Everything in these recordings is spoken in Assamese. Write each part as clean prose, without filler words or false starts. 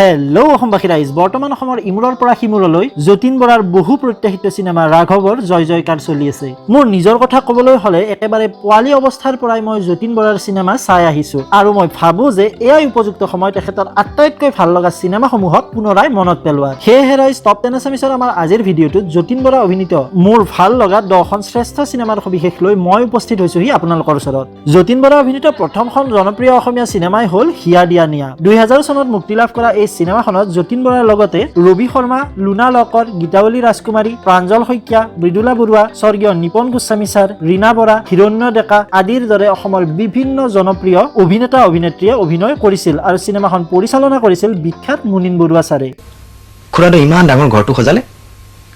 হেল্ল' অসমবাসী ৰাইজ বৰ্তমান অসমৰ ইমূৰৰ পৰা সিমূৰলৈ যতীন বৰাৰ বহু প্ৰত্যাশিত সিনেমা ৰাঘৱৰ জয় জয়কাৰ চলি আছে। মোৰ নিজৰ কথা ক'বলৈ হ'লে একেবাৰে পোৱালি অৱস্থাৰ পৰাই মই যতীন বৰাৰ সিনেমা চাই আহিছো আৰু মই ভাবো যে এয়াই উপযুক্ত সময় তেখেতৰ আটাইতকৈ ভাল লগা সিনেমাসমূহক পুনৰাই মনত পেলোৱা। সেয়েহে ৰাইজ টপ 10 আছামিছৰ আমাৰ আজিৰ ভিডিঅ'টোত যতীন বৰা অভিনীত মোৰ ভাল লগা 10খন শ্ৰেষ্ঠ সিনেমাৰ সবিশেষ লৈ মই উপস্থিত হৈছোহি আপোনালোকৰ ওচৰত। যতীন বৰা অভিনীত প্ৰথমখন জনপ্ৰিয় অসমীয়া সিনেমাই হ'ল হিয়া দিয়া নিয়া। 2000 চনত মুক্তি লাভ কৰা এই সিনেমাখনত যতীন বৰাৰ লগতে ৰবি শৰ্মা, লুনা লকৰ, গীতাৱলী ৰাজকুমাৰী, প্ৰাঞ্জল শইকীয়া, মৃদুলা বৰুৱা, স্বৰ্গীয় নিপন গোস্বামী ছাৰ, ৰীনা বৰা, হিৰণ্য ডেকা আদিৰ দৰে অসমৰ বিভিন্ন জনপ্ৰিয় অভিনেতা অভিনেত্ৰীয়ে অভিনয় কৰিছিল আৰু সিনেমাখন পৰিচালনা কৰিছিল বিখ্যাত মুনিন বৰুৱা ছাৰে। খুৰাটো ইমান ডাঙৰ ঘৰটো সজালে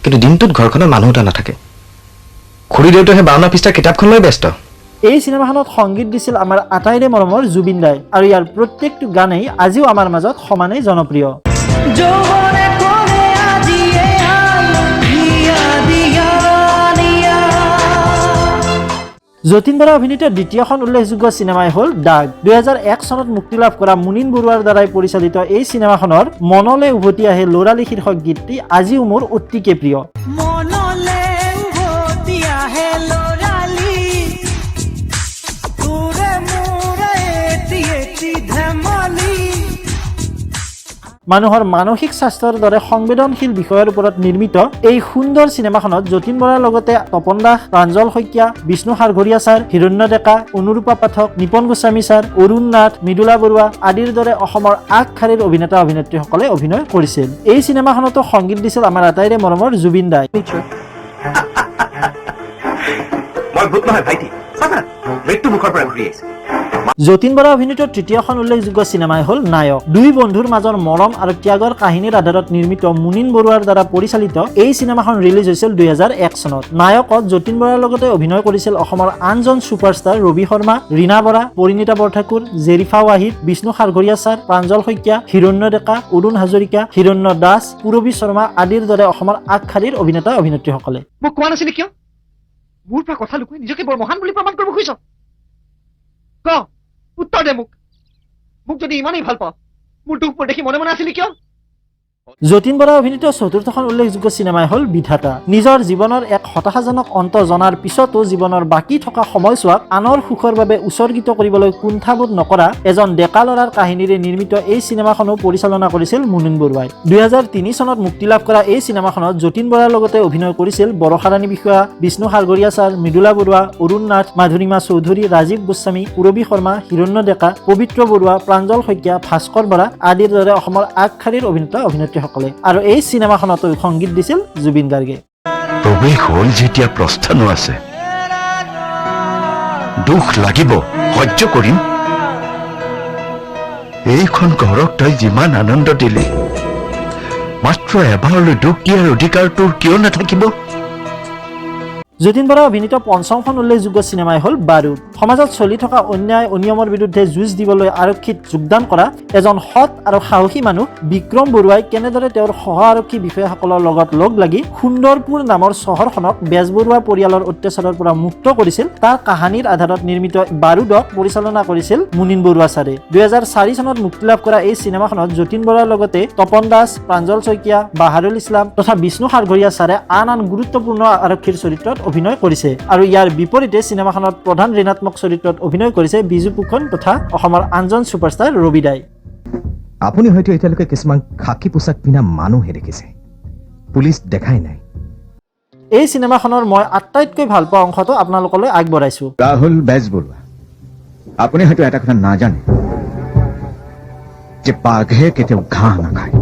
কিন্তু দিনটোত ঘৰখনত মানুহ এটা নাথাকে। খুৰী দেউতাহে 52 পৃষ্ঠাৰ কিতাপখন লৈ ব্যস্ত। এই সিনেমাখনত সংগীত দিছিল আমাৰ আটাইৰে মৰমৰ জুবিন দাই আৰু ইয়াৰ প্ৰত্যেকটো গানেই আজিও আমাৰ মাজত সমানেই জনপ্ৰিয়। যতীন বৰা অভিনীত দ্বিতীয়খন উল্লেখযোগ্য সিনেমাই হ'ল দাগ। 2001 চনত মুক্তি লাভ কৰা মুনিন বৰুৱাৰ দ্বাৰাই পৰিচালিত এই সিনেমাখনৰ মনলৈ উভতি আহে ল'ৰালি শীৰ্ষক গীতটি আজিও মোৰ অতিকে প্ৰিয়। মানুহৰ মানসিক স্বাস্থ্যৰ দৰে সংবেদনশীল বিষয়ৰ ওপৰত নিৰ্মিত এই সুন্দৰ সিনেমাখনত যতীন বৰাৰ লগতে তপন দাস, প্ৰাঞ্জল শইকীয়া, বিষ্ণু সাৰঘৰীয়া ছাৰ, হিৰণ্য ডেকা, অনুৰূপা পাঠক, নিপন গোস্বামী ছাৰ, অৰুণ নাথ, মৃদুলা বৰুৱা আদিৰ দৰে অসমৰ আগশাৰীৰ অভিনেতা অভিনেত্ৰীসকলে অভিনয় কৰিছিল। এই সিনেমাখনতো সংগীত দিছিল আমাৰ আটাইৰে মৰমৰ জুবিন দাই। যতীন বৰা অভিনীত তৃতীয়খন উল্লেখযোগ্য সিনেমাই হ'ল নায়ক। দুই বন্ধুৰ মাজৰ মৰম আৰু ত্যাগৰ কাহিনীৰ আধাৰত নিৰ্মিত মুনিন বৰুৱাৰ দ্বাৰা পৰিচালিত এই সিনেমাখন ৰিলিজ হৈছিল 2001 চনত। নায়কত যতীন বৰাৰ লগতে অভিনয় কৰিছিল অসমৰ আনজন ছুপাৰষ্টাৰ ৰবি শৰ্মা, ৰীনা বৰা, পৰিণীতা বৰঠাকুৰ, জেৰিফা ৱাহিদ, বিষ্ণু সাৰঘৰীয়া ছাৰ, প্ৰাঞ্জল শইকীয়া, হিৰণ্য ডেকা, অৰুণ হাজৰিকা, হিৰণ্য দাস, পূৰবী শৰ্মা আদিৰ দৰে অসমৰ আগশাৰীৰ অভিনেতা অভিনেত্ৰীসকলে। মোক কোৱা নাছিলি কিয়? মোৰ পৰা কথা লুকুৱাই নিজকে বৰ মহান বুলি প্ৰমাণ কৰিব খুজিছ? ক উত্তৰ দে মোক। মোক যদি ইমানেই ভাল পাওঁ মোৰ দুখবোৰ দেখি মনে মনে আছিলি কিয়? যতীন বৰা অভিনীত চতুৰ্থখন উল্লেখযোগ্য সিনেমাই হ'ল বিধাতা। নিজৰ জীৱনৰ এক হতাশাজনক অন্ত জনাৰ পিছতো জীৱনৰ বাকী থকা সময়ছোৱাক আনৰ সুখৰ বাবে উৎসৰ্গিত কৰিবলৈ কুণ্ঠাবোধ নকৰা এজন ডেকা ল'ৰাৰ কাহিনীৰে নিৰ্মিত এই সিনেমাখনো পৰিচালনা কৰিছিল মুনিন বৰুৱাই। 2003 চনত মুক্তি লাভ কৰা এই সিনেমাখনত যতীন বৰাৰ লগতে অভিনয় কৰিছিল বৰষাৰাণী বিষয়া, বিষ্ণু সাৰঘৰীয়া ছাৰ, মৃদুলা বৰুৱা, অৰুণ নাথ, মাধুৰিমা চৌধুৰী, ৰাজীৱ গোস্বামী, পূৰবী শৰ্মা, হিৰণ্য ডেকা, পবিত্ৰ বৰুৱা, প্ৰাঞ্জল শইকীয়া, ভাস্কৰ বৰা আদিৰ দৰে অসমৰ আগশাৰীৰ অভিনেতা অভিনেত্ৰীসকলে। আৰু এই সিনেমাখনতো সংগীত দিছিল জুবিন গাৰ্গে। প্ৰৱেশ হ'ল যেতিয়া প্ৰস্থানো আছে, দুখ লাগিব সহ্য কৰিম। এইখন ঘৰক তই যিমান আনন্দ দিলি মাত্ৰ এবাৰলৈ দুখ দিয়াৰ অধিকাৰ তোৰ কিয় নাথাকিব? যতীন বৰা অভিনীত পঞ্চমখন উল্লেখযোগ্য সিনেমাই হ'ল বাৰুদ। সমাজত চলি থকা অন্যায় অনিয়মৰ বিৰুদ্ধে যুঁজ দিবলৈ আৰক্ষীত যোগদান কৰা এজন সৎ আৰু সাহসী মানুহ বিক্ৰম বৰুৱাই কেনেদৰে তেওঁৰ সহ আৰক্ষী বিষয়াসকলৰ লগত লগ লাগি সুন্দৰপুৰ নামৰ চহৰখনক বেজবৰুৱা পৰিয়ালৰ অত্যাচাৰৰ পৰা মুক্ত কৰিছিল তাৰ কাহিনীৰ আধাৰত নিৰ্মিত বাৰুদক পৰিচালনা কৰিছিল মুনিন বৰুৱা ছাৰে। 2004 চনত মুক্তি লাভ কৰা এই সিনেমাখনত যতীন বৰাৰ লগতে তপন দাস, প্ৰাঞ্জল শইকীয়া, বাহাৰুল ইছলাম তথা বিষ্ণু সাৰঘৰীয়া ছাৰে আন গুৰুত্বপূৰ্ণ আৰক্ষীৰ চৰিত্ৰত অভিনয় কৰিছে আৰু ইয়াৰ বিপৰীতে সিনেমাখনত প্ৰধান ঋণাত্মক চৰিত্ৰত অভিনয় কৰিছে বিজু ফুকন তথা অসমৰ আনজন ছুপাৰষ্টাৰ ৰবি দাই। আপুনি হয়তো এতিয়ালৈকে কিছুমান খাকী পোছাক পিন্ধা মানুহে দেখিছে, পুলিচ দেখাই নাই। এই সিনেমাখনৰ মই আটাইতকৈ ভাল পোৱা অংশটো আপোনালোকলৈ আগবঢ়াইছো। ৰাহুল বেজবৰুৱা, আপুনি হয়তো এটা কথা নাজানে যে বাঘে কেতিয়াও ঘাঁহ নাখায়।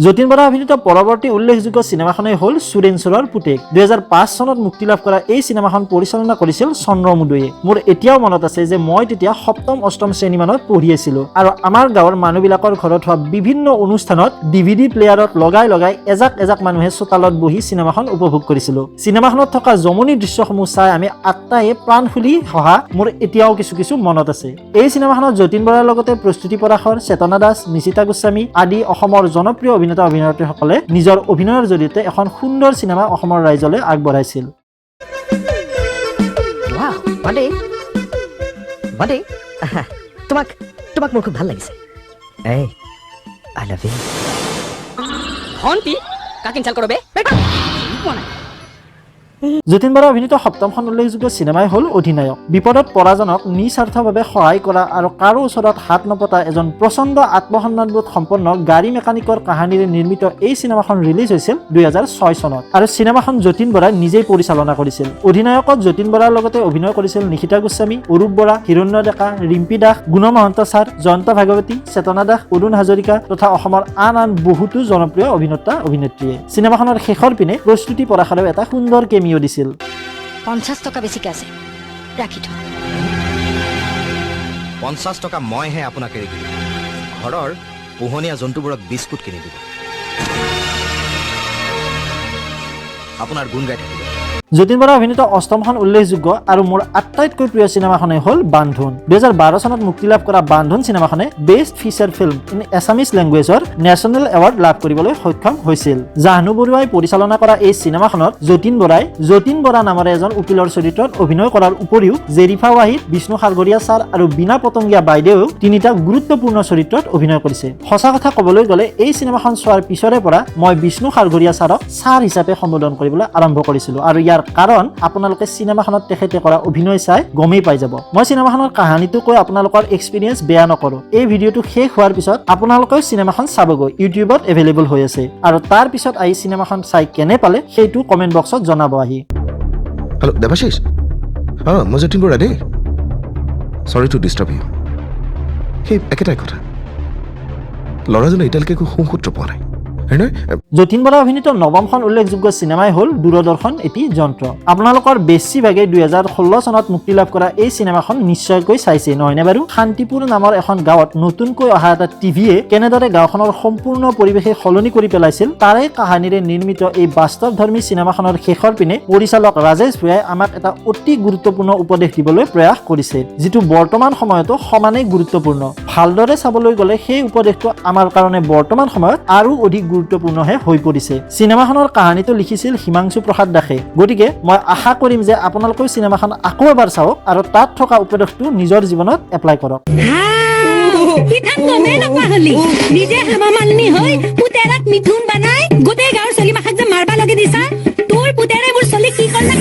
যতীন বৰা অভিনীত পৰৱৰ্তী উল্লেখযোগ্য সিনেমাখনেই হ'ল চুৰেঞ্চৰৰ পুতেক। 2005 চনত মুক্তি লাভ কৰা এই সিনেমাখন পৰিচালনা কৰিছিল চন্দ্ৰমুদৈয়ে। মোৰ এতিয়াও মনত আছে যে মই তেতিয়া 7ম-8ম শ্ৰেণীমানত পঢ়ি আছিলো আৰু আমাৰ গাঁৱৰ মানুহবিলাকৰ ঘৰত হোৱা বিভিন্ন অনুষ্ঠানত DVD প্লেয়াৰত লগাই এজাক এজাক মানুহে চোতালত বহি সিনেমাখন উপভোগ কৰিছিলো। সিনেমাখনত থকা জমনি দৃশ্যসমূহ চাই আমি আটাইয়ে প্ৰাণ খুলি হহা মোৰ এতিয়াও কিছু মনত আছে। এই সিনেমাখনত যতীন বৰাৰ লগতে প্ৰস্তুতি পৰাশৰ, চেতনা দাস, নিচিতা গোস্বামী আদি অসমৰ জনপ্ৰিয় অভিনেতা অভিনেত্ৰীসকলে নিজৰ অভিনয়ৰ জৰিয়তে এখন সুন্দৰ সিনেমা অসমৰ ৰাইজলৈ আগবঢ়াইছিল। তোমাক মোৰ খুব ভাল লাগিছে। আই লাভ ইউ হন্তি কাকিন চাল কৰবে বেটা কোনা যতীন বৰা অভিনীত সপ্তমখন উল্লেখযোগ্য চিনেমাই হ'ল অধিনায়ক। বিপদত পৰাজনক নিস্বাৰ্থভাৱে সহায় কৰা আৰু কাৰো ওচৰত হাত নপতা এজন প্ৰচণ্ড আত্মসন্মানবোধ সম্পন্ন গাড়ী মেকানিকৰ কাহিনীৰে নিৰ্মিত এই চিনেমাখন ৰিলিজ হৈছিল 2006 চনত আৰু চিনেমাখন যতীন বৰাই নিজেই পৰিচালনা কৰিছিল। অধিনায়কত যতীন বৰাৰ লগতে অভিনয় কৰিছিল নিশিতা গোস্বামী, অৰূপ বৰা, হিৰণ্য ডেকা, ৰিম্পী দাস, গুণ মহন্ত ছাৰ, জয়ন্ত ভাগৱতী, চেতনা দাস, অৰুণ হাজৰিকা তথা অসমৰ আন বহুতো জনপ্ৰিয় অভিনেতা অভিনেত্ৰীয়ে। চিনেমাখনৰ শেষৰ পিনে প্ৰস্তুতি পৰাশৰেও এটা সুন্দৰ কেমিঅ দিছিল। 50 টাকা বেছিকে আছে ৰাখি থ 50 টকা মইহে আপোনাক এৰি দিম ঘৰৰ পোহনীয়া জন্তুবোৰক বিস্কুট কিনি দিব আপোনাৰ গুণ গাই থাকিব যতীন বৰা অভিনীত অষ্টমখন উল্লেখযোগ্য আৰু মোৰ আটাইতকৈ প্ৰিয় চিনেমাখনেই হ'ল বান্ধোন। 2012 চনত মুক্তি লাভ কৰা বান্ধোন চিনেমাখনে best feature film in Assamese লেংগুৱেজৰ নেশ্যনেল এৱাৰ্ড লাভ কৰিবলৈ সক্ষম হৈছিল। জাহ্নু বৰুৱাই পৰিচালনা কৰা এই চিনেমাখনত যতীন বৰা নামেৰে এজন উকিলৰ চৰিত্ৰত অভিনয় কৰাৰ উপৰিও জেৰিফা ৱাহিদ, বিষ্ণু সাৰগৰীয়া ছাৰ আৰু বীণা পতংগীয়া বাইদেৱেও তিনিটা গুৰুত্বপূৰ্ণ চৰিত্ৰত অভিনয় কৰিছে। সঁচা কথা ক'বলৈ গ'লে এই চিনেমাখন চোৱাৰ পিছৰে পৰা মই বিষ্ণু সাৰগৰীয়া ছাৰক ছাৰ হিচাপে সম্বোধন কৰিবলৈ আৰম্ভ কৰিছিলোঁ আৰু ইয়াৰ কাৰণ আপোনালোকে চিনেমাখনত তেখেতে কৰা অভিনয় চাই গমেই পাই যাব। মই চিনেমাখনৰ কাহিনীটো কৈ আপোনালোকৰ এক্সপিৰিয়েঞ্চ বেয়া নকৰোঁ। এই ভিডিঅ'টো শেষ হোৱাৰ পিছত আপোনালোকেও চিনেমাখন চাবগৈ, ইউটিউবত এভেইলেবল হৈ আছে আৰু তাৰ পিছত আহি চিনেমাখন চাই কেনে পালে সেইটো কমেণ্ট বক্সত জনাব আহি। হেল্ল' দেৱাশিষ মই যতীন বৰা দেই চৰি টু ডিষ্টাৰ্ব ইউ সেই একেটাই কথা ল'ৰাজনে এতিয়ালৈকে একো সুসূত্ৰ পোৱা নাই যতীন বৰা অভিনীত নৱমখন উল্লেখযোগ্য চিনেমাই হ'ল দূৰদৰ্শন এটি যন্ত্ৰ। আপোনালোকৰ বেছিভাগে 2016 চনত মুক্তি লাভ কৰা এই চিনেমাখন নিশ্চয়কৈ চাইছে নহয়নে বাৰু? শান্তিপুৰ নামৰ এখন গাঁৱত নতুনকৈ অহা এটা টিভিয়ে কেনেদৰে গাঁওখনৰ সম্পূৰ্ণ পৰিৱেশে সলনি কৰি পেলাইছিল তাৰে কাহিনীৰে নিৰ্মিত এই বাস্তৱধৰ্মী চিনেমাখনৰ শেষৰ পিনে পৰিচালক ৰাজেশ ভূঞাই আমাক এটা অতি গুৰুত্বপূৰ্ণ উপদেশ দিবলৈ প্ৰয়াস কৰিছে, যিটো বৰ্তমান সময়তো সমানেই গুৰুত্বপূৰ্ণ। ভালদৰে চাবলৈ গ'লে সেই উপদেশটো আমাৰ কাৰণে বৰ্তমান সময়ত আৰু অধিক গুৰুত্বপূৰ্ণহে হৈ পৰিছে। চিনেমাখনৰ কাহিনীটো লিখিছিল হিমাংশু প্ৰসাদ দাসে। গতিকে মই আশা কৰিম যে আপোনালোকেও চিনেমাখন আকৌ এবাৰ চাওক আৰু তাত থকা উপদেশটো নিজৰ জীৱনত এপ্লাই কৰক। নিজে হামা মালনি হৈ পুতেৰাক মিথুন বনাই গোটেই গাঁৱৰ চলি মাখাক যে মাৰবা লগে দিছা তোৰ পুতেৰে মোৰ চলি কি কৰলাক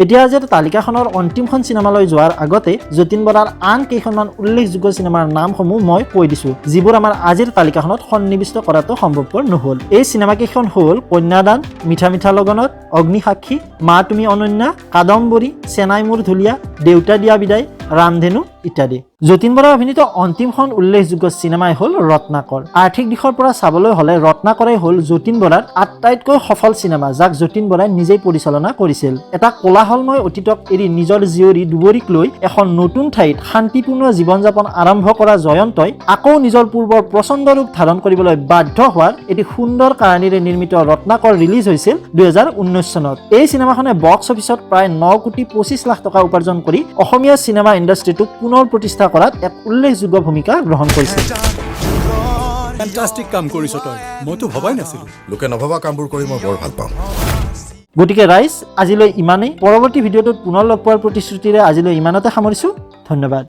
এতিয়া যিহেতু তালিকাখনৰ অন্তিমখন চিনেমালৈ যোৱাৰ আগতে যতীন বৰাৰ আন কেইখনমান উল্লেখযোগ্য চিনেমাৰ নামসমূহ মই কৈ দিছোঁ, যিবোৰ আমাৰ আজিৰ তালিকাখনত সন্নিৱিষ্ট কৰাটো সম্ভৱপৰ নহ'ল। এই চিনেমাকেইখন হ'ল কন্যাদান, মিঠা মিঠা লগনত, অগ্নিসাক্ষী, মা তুমি অনন্যা, কাদম্বৰী, চেনাই মোৰ ধুলীয়া, দেউতা দিয়া বিদায়, ৰামধেনু ইত্যাদি। যতীন বৰাৰ অভিনীত অন্তিমখন উল্লেখযোগ্য চিনেমাই হ'ল ৰত্নাকৰ। আৰ্থিক দিশৰ পৰা চাবলৈ হ'লে ৰত্নাকৰেই হ'ল যতীন বৰাৰ আটাইতকৈ সফল চিনেমা, যাক যতীন বৰাই নিজেই পৰিচালনা কৰিছিল। এটা কোলাহলময় অতীতক এৰি নিজৰ জীয়ৰী দুবৰীক লৈ এখন নতুন ঠাইত শান্তিপূৰ্ণ জীৱন যাপন আৰম্ভ কৰা জয়ন্তই আকৌ নিজৰ পূৰ্বৰ প্ৰচণ্ড ৰূপ ধাৰণ কৰিবলৈ বাধ্য হোৱাৰ এটি সুন্দৰ কাহিনীৰে নিৰ্মিত ৰত্নাকৰ ৰিলিজ হৈছিল 2019 চনত। এই চিনেমাখনে বক্স অফিচত প্ৰায় 9,25,00,000 টকা উপাৰ্জন কৰি অসমীয়া চিনেমা ইণ্ডাষ্ট্ৰীটোক পুনৰ প্ৰতিষ্ঠা কৰাত এক উল্লেখযোগ্য ভূমিকা গ্ৰহণ কৰিছে। ফেণ্টাষ্টিক কাম কৰিছ তই, মইতো ভবাই নাছিলো। লোকে নভবা কামবোৰ কৰি মই বৰ ভাল পাওঁ। গতিকে ৰাইজ আজিলৈ ইমানেই। পৰৱৰ্তী ভিডিঅ'টোত পুনৰ লগ পোৱাৰ প্ৰতিশ্ৰুতিৰে আজিলৈ ইমানতে সামৰিছোঁ। ধন্যবাদ।